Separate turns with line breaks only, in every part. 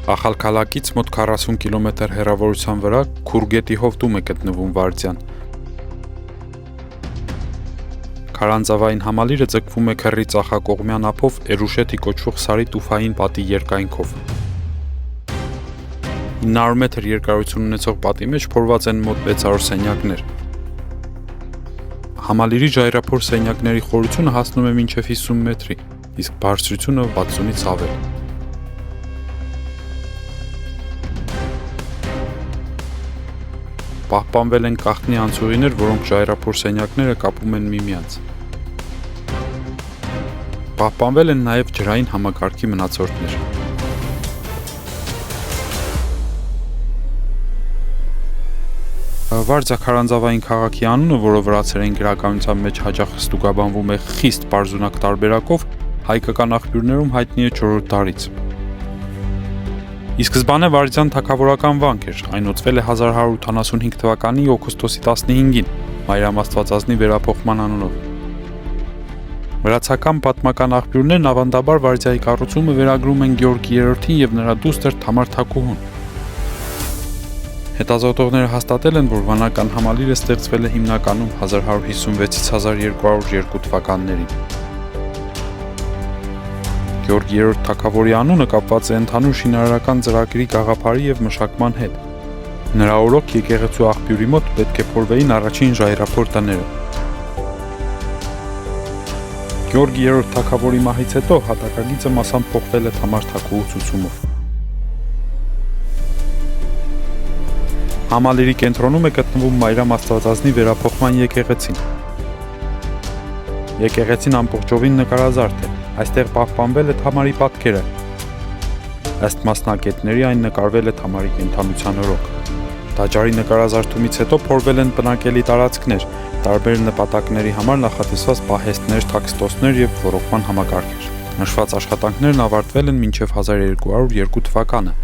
Ախալքալակից մոտ 40 կիլոմետր հեռավորության վրա Քուրգետի հովտում է գտնվում Վարդյան։ Քարանձավային համալիրը ձգվում է քեռի ծախակողմյան ափով Էրուշեթի կոչվող Սարի տուֆային պատի երկայնքով։ 900 մետր երկարություն ունեցող պատի մեջ փորված են մոտ 600 սենյակներ։ Համալիրի ժայռափոր սենյակների խորությունը հասնում է մինչև 50 մետրի, իսկ բարձրությունը 60-ից ավել։ Պահպանվել են կաղտնի անցուղիներ, որոնք ժայռափոր սենյակները կապում են միմյանց։ Պահպանվել են նաև ջրային համակարգի մնացորդներ։ Վարդյա քարանձավային քաղաքի անունը, որը վրացերեն գրականության մեջ հաճախ ստուգաբանվում է խիստ պարզունակ տարբերակով, հայկական աղբյուրներում հայտնի է 4-րդ դարից։ Ի սկզբանե Վարդյան թագավորական վանք էր, այն ոցվել է 1185 թվականի օգոստոսի 15-ին, Մարիամ Աստվածածնի վերափոխման անունով։ Վրացական պատմական աղբյուրներն ավանդաբար Վարդյայի կառուցումը վերագրում են Գեորգի III-ին եւ նրա դուստր Թամար Թագուհուն։ Հետազոտողները հաստատել են, որ վանական համալիրը ստեղծվել է հիմնականում 1156-ից 1202 թվականներին։ Գեորգի III թագավորի անունը կապված է ընդհանուր շինարարական ծրագրի գաղափարի եւ մշակման հետ։ Նրա օրոք եկեղեցու աղբյուրի մոտ պետք է փորվեին առաջին ժայռափոր տները։ Գեորգի III թագավորի մահից հետո հատակագիծը մասամբ փոխվել է Թամար Թագուհու ցուցումով։ Համալիրի կենտրոնում է գտնվում Մարիամ Աստվածածնի վերափոխման եկեղեցին։ Եկեղեցին ամբողջովին նկարազարդ է։ Այստեղ պահպանվել է Թամարի պատկերը։ Ըստ մասնագետների այն նկարվել է Թամարի կենդանության օրոք։ Տաճարի նկարազարդումից հետո փորվել են բնակելի տարածքներ, տարբեր նպատակների համար նախատեսված պահեստներ, թաքստոցներ եւ ոռոգման համակարգեր։ Նշված աշխատանքներն ավարտվել են մինչև 1202 թվականը։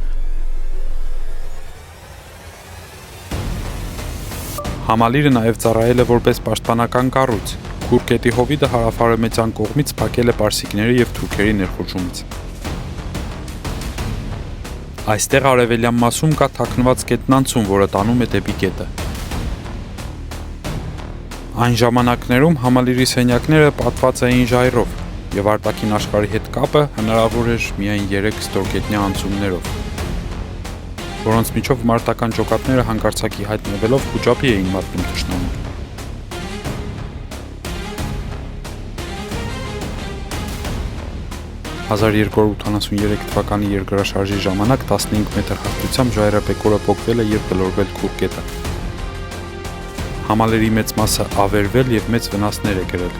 Համալիրը նաև ծառայել է որպես պաշտպանական կառույց։ Քուրգետի հովիտը հարավարևմտյան կողմից փակել է պարսիկների եւ թուրքերի ներխուժումից։ Այստեղ արևելյան մասում կա թաքնված գետնանցում, որը տանում է դեպի գետը։ Այն ժամանակներում համալիրի սենյակները պատված էին ժայռով, եւ արտաքին աշխարհի հետ կապը հնարավոր էր միայն 3 ստորգետնյա անցումներով, որոնց միջով մարտական ջոկատները հանկարծակի հայտնվելով խուճապի էին մատնում թշնամուն։ «1283 թվականի երկրաշարժի ժամանակ 15 մետր հաստությամբ ժայռապեկորը պոկվել է եւ գլորվել Քուրգետը։ Համալիրի մեծ մասը ավերվել եւ մեծ վնասներ է կրել։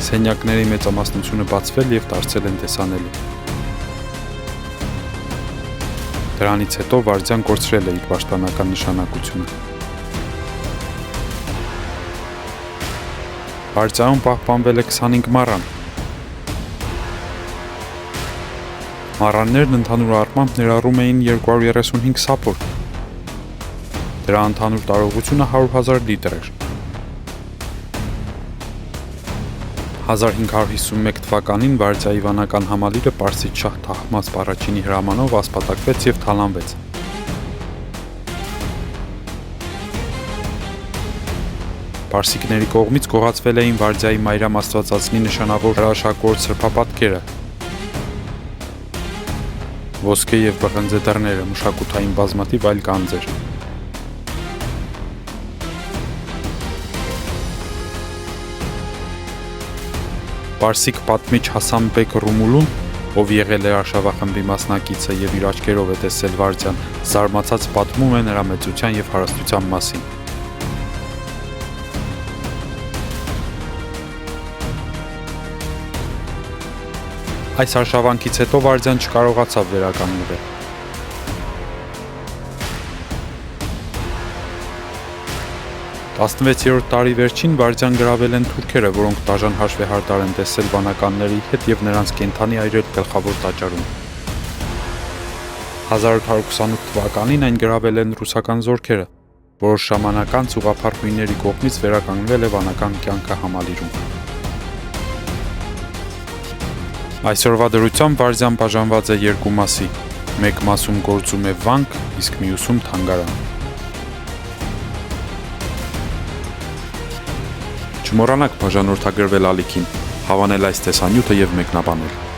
Սենյակների մեծամասնությունը բացվել եւ դարձել են տեսանելի։ Դրանից հետո Վարդյան կորցրել է իր պաշտպանական նշանակությունը։ Վարդյանում պահպանվել է 25 մառան։ Մառաններն ընդհանուր առմամբ ներառում էին 235 սափոր։ Դրա ընդհանուր տարողությունը 100,000 լիտր էր։ 1551 թվականին Վարդյայի վանական համալիրը պարսից շահ Թահմասպ I-ի հրամանով ասպատակվեց եւ թալանվեց։ Պարսիկների կողմից գողացվել էին Վարդյայի Մարիամ Աստվածածնի նշանավոր հրաշագործ սրբապատկերը, ոսկե եւ բղնձե դռները, մշակութային բազմաթիվ այլ գանձեր։ Պարսիկ պատմիչ Հասանբեկ Ռումուլուն, ով եղել է Արշավախմբի մասնակիցը եւ իր աչքերով է տեսել Վարդյան, զարմացած պատմում է նրա մեծության եւ հարստության մասին։ Այս արշավանքից հետո Վարդյան չկարողացավ վերականգնվել։ «16-րդ դարի վերջին Վարդյան գրավել են թուրքերը, որոնք դաժան հաշվեհարդար են տեսել վանականների հետ եւ նրանց կենդանի այրել գլխավոր տաճարում։ 1828 թվականին այն գրավել են ռուսական զորքերը, որոշ ժամանակ անց ուղղափառ հույների կողմից վերականգնվել է վանական կյանքը համալիրում։ Այսօրվա դրությամբ Վարզյան բաժանված է երկու մասի, մեկ մասում գործում է վանք, իսկ մյուսում թանգարան։ Չմոռանաք բաժանորդագրվել ալիքին, հավանել այս տեսանյութը և մեկնաբանել։